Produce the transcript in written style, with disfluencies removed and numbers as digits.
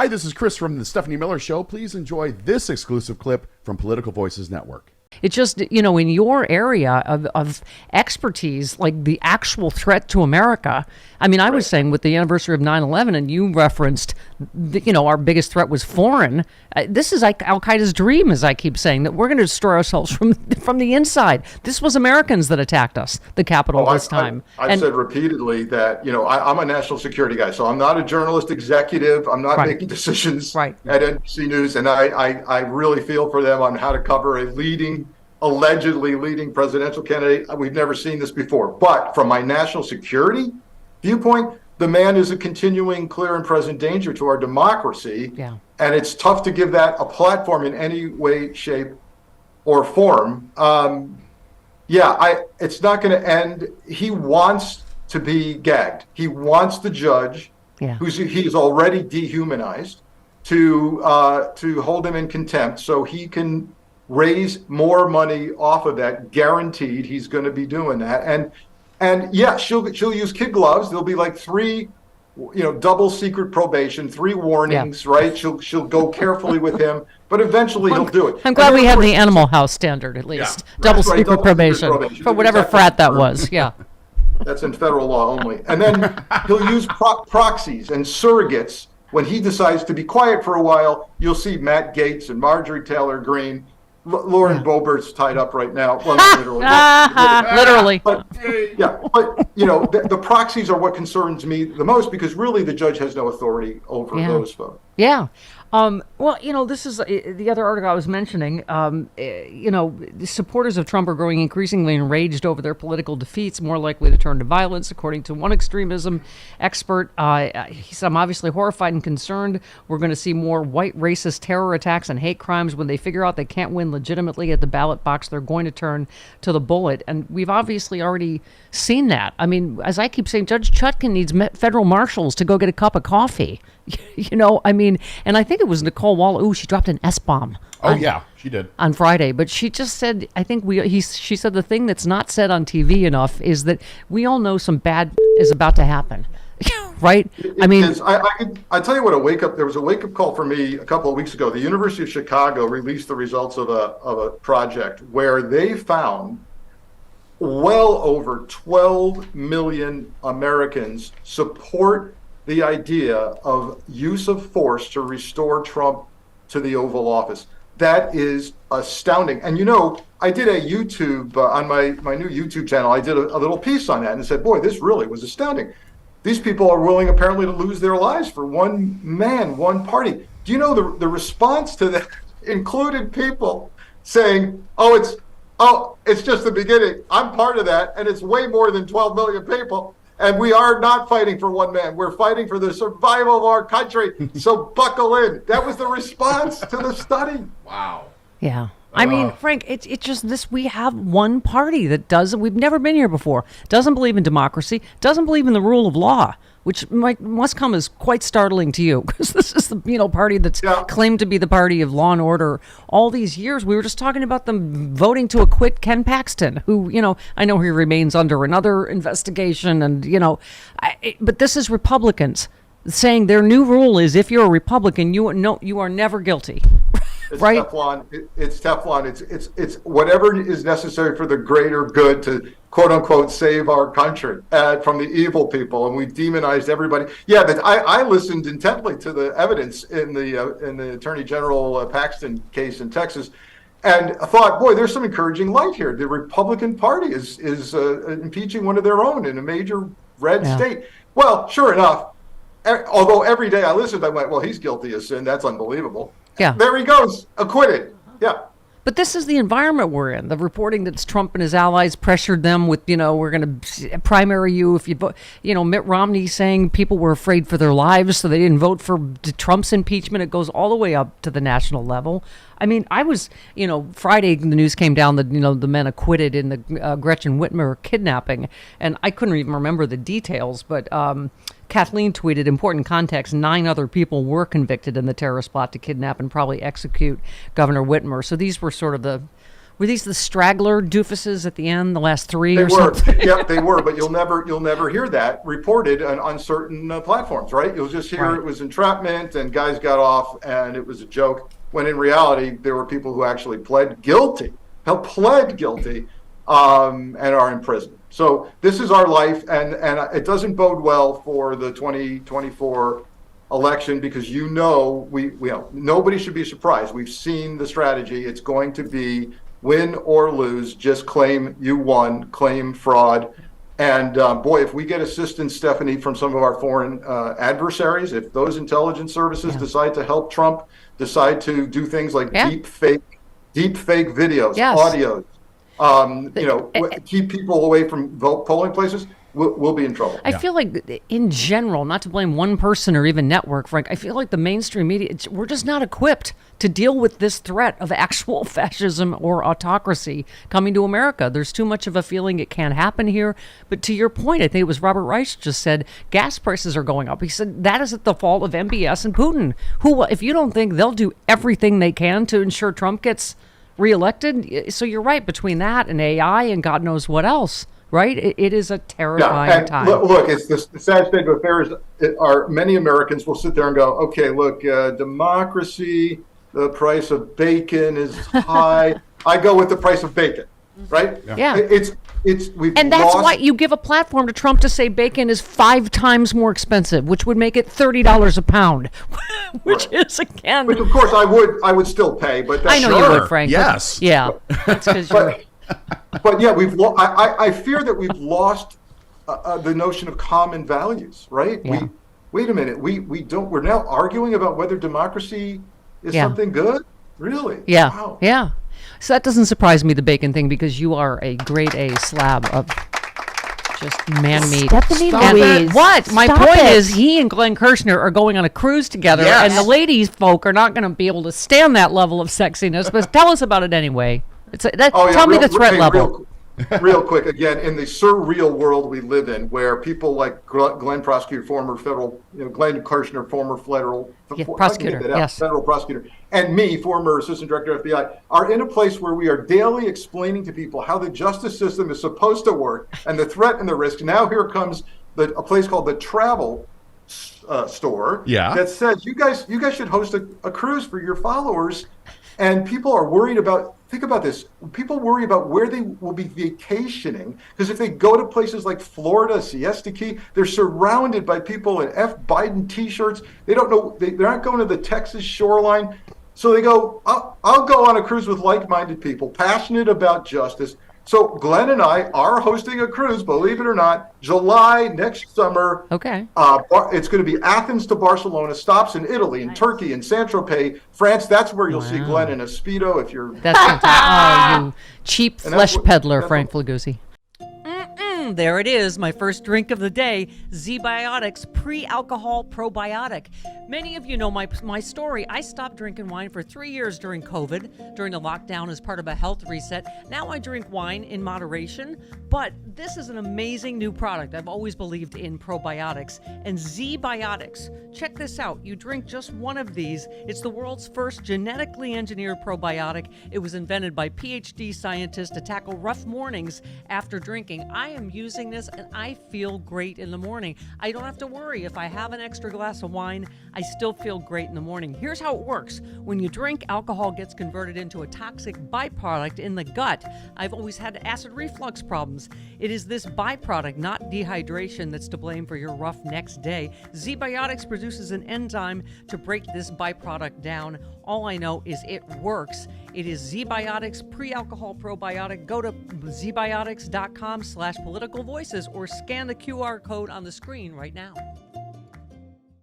Hi, this is Chris from the Stephanie Miller Show. Please enjoy this exclusive clip from Political Voices Network. It's just, in your area of expertise, like the actual threat to America. I mean, I was saying with the anniversary of 9/11, and you referenced, our biggest threat was foreign. This is like Al-Qaeda's dream, as I keep saying, that we're going to destroy ourselves from the inside. This was Americans that attacked us, the Capitol this time. I've said repeatedly that, I'm a national security guy, so I'm not a journalist executive. I'm not making decisions at NBC News, and I really feel for them on how to cover a allegedly leading presidential candidate. We've never seen this before. But from my national security viewpoint, the man is a continuing, clear, and present danger to our democracy. Yeah. And it's tough to give that a platform in any way, shape, or form. It's not going to end. He wants to be gagged. He wants the judge, he's already dehumanized, to hold him in contempt so he can raise more money off of that. Guaranteed he's going to be doing that. And she'll use kid gloves. There'll be like 3 double secret probation, 3 warnings, right? She'll go carefully with him, but eventually he'll do it. I'm glad we have the Animal House standard, at least. Double secret probation for whatever frat that was. Yeah. That's in federal law only. And then he'll use proxies and surrogates. When he decides to be quiet for a while, you'll see Matt Gaetz and Marjorie Taylor Greene. Lauren Boebert's tied up right now. Well, literally. But the proxies are what concerns me the most, because really the judge has no authority over those folks. Yeah. This is the other article I was mentioning. The supporters of Trump are growing increasingly enraged over their political defeats, more likely to turn to violence, according to one extremism expert. He said, I'm obviously horrified and concerned. We're going to see more white racist terror attacks and hate crimes. When they figure out they can't win legitimately at the ballot box, they're going to turn to the bullet. And we've obviously already seen that. I mean, as I keep saying, Judge Chutkan needs federal marshals to go get a cup of coffee. And I think it was Nicole Waller. Ooh, she dropped an S-bomb. Oh, yeah, she did. On Friday. But she just said, she said the thing that's not said on TV enough is that we all know some bad is about to happen. Right? I tell you what, there was a wake-up call for me a couple of weeks ago. The University of Chicago released the results of a project where they found well over 12 million Americans support the idea of use of force to restore Trump to the Oval Office. That is astounding. And I did a YouTube, on my new YouTube channel, I did a little piece on that and said, boy, this really was astounding. These people are willing apparently to lose their lives for one man, one party. Do you know the response to that included people saying, it's just the beginning. I'm part of that, and it's way more than 12 million people. And we are not fighting for one man. We're fighting for the survival of our country. So buckle in. That was the response to the study. Wow. Yeah. I mean, Frank, it's just this. We have one party that doesn't. We've never been here before. Doesn't believe in democracy. Doesn't believe in the rule of law, which must come as quite startling to you, because this is the party that's claimed to be the party of law and order all these years. We were just talking about them voting to acquit Ken Paxton, who I know he remains under another investigation, and but this is Republicans saying their new rule is if you're a Republican, you are never guilty. It's right? Teflon. It's Teflon. It's whatever is necessary for the greater good to quote unquote save our country from the evil people. And we've demonized everybody. Yeah, I listened intently to the evidence in the Attorney General Paxton case in Texas, and I thought, boy, there's some encouraging light here. The Republican Party is impeaching one of their own in a major red state. Well, sure enough. Although every day I listened, I went, well, he's guilty of sin. That's unbelievable. Yeah. There he goes, acquitted. Yeah. But this is the environment we're in. The reporting that Trump and his allies pressured them with, we're going to primary you if you vote. Mitt Romney saying people were afraid for their lives, so they didn't vote for Trump's impeachment. It goes all the way up to the national level. I mean, I was, Friday the news came down that, the men acquitted in the Gretchen Whitmer kidnapping, and I couldn't even remember the details, but Kathleen tweeted, important context, 9 other people were convicted in the terrorist plot to kidnap and probably execute Governor Whitmer. So these were sort of the Were these the straggler doofuses at the end, the last three They or were, something? yeah, they were, but you'll never hear that reported on certain platforms, right? You'll just hear Right. it was entrapment and guys got off and it was a joke, when in reality, there were people who actually pled guilty, and are in prison. So this is our life, and it doesn't bode well for the 2024 election, because we nobody should be surprised. We've seen the strategy. It's going to be win or lose, just claim you won, claim fraud. And boy, if we get assistance, Stephanie, from some of our foreign adversaries, if those intelligence services decide to help Trump, decide to do things like deep fake videos, audios, keep people away from vote polling places, we'll be in trouble. I feel like, in general, not to blame one person or even network, Frank, I feel like the mainstream media, we're just not equipped to deal with this threat of actual fascism or autocracy coming to America. There's too much of a feeling it can't happen here. But to your point, I think it was Robert Reich just said, gas prices are going up. He said that isn't the fault of MBS and Putin. If you don't think they'll do everything they can to ensure Trump gets reelected, so you're right, between that and AI and God knows what else. Right? It is a terrifying time. Look, it's the sad state of affairs. Many Americans will sit there and go, okay, look, democracy, the price of bacon is high. I go with the price of bacon, right? Yeah. That's why you give a platform to Trump to say bacon is 5 times more expensive, which would make it $30 a pound, which is, again. Which, of course, I would still pay, but that's I know you would, Frank. Yes. Yeah. That's because But yeah, I fear that we've lost the notion of common values, right? Yeah. Wait a minute, we're now arguing about whether democracy is something good? Really? Yeah. Wow. Yeah. So that doesn't surprise me, the bacon thing, because you are a grade A slab of just man meat. Stephanie Louise. What? My Stop point it. is, he and Glenn Kirschner are going on a cruise together, Yes. and the ladies folk are not going to be able to stand that level of sexiness. But tell us about it anyway. Tell me the threat level. Real quick, again, in the surreal world we live in, where people like Glenn Prosecutor, former federal, Glenn Kirschner, former federal prosecutor, federal prosecutor, and me, former assistant director of FBI, are in a place where we are daily explaining to people how the justice system is supposed to work and the threat and the risk. Now here comes a place called the Travel Store that says you guys should host a cruise for your followers, and people are worried about. Think about this. People worry about where they will be vacationing, because if they go to places like Florida, Siesta Key, they're surrounded by people in F. Biden T-shirts. They don't know. They're not going to the Texas shoreline. So they go, I'll go on a cruise with like-minded people, passionate about justice. So Glenn and I are hosting a cruise, believe it or not, July next summer. Okay. It's going to be Athens to Barcelona, stops in Italy, in Turkey, in Saint-Tropez, France. That's where you'll see Glenn in a Speedo if you're... That's fantastic. Oh, you cheap And flesh that's peddler, what- Frank Figliuzzi. There it is, my first drink of the day, Z-Biotics Pre-Alcohol Probiotic. Many of you know my story. I stopped drinking wine for 3 years during COVID, during the lockdown as part of a health reset. Now I drink wine in moderation, but this is an amazing new product. I've always believed in probiotics. And Z-Biotics, check this out. You drink just one of these. It's the world's first genetically engineered probiotic. It was invented by PhD scientists to tackle rough mornings after drinking. I am using this and I feel great in the morning. I don't have to worry if I have an extra glass of wine, I still feel great in the morning. Here's how it works. When you drink, alcohol gets converted into a toxic byproduct in the gut. I've always had acid reflux problems. It is this byproduct, not dehydration, that's to blame for your rough next day. Z-Biotics produces an enzyme to break this byproduct down. All I know is it works. It is Z-Biotics Pre-Alcohol Probiotic. Go to zbiotics.com/politicalvoices or scan the QR code on the screen right now.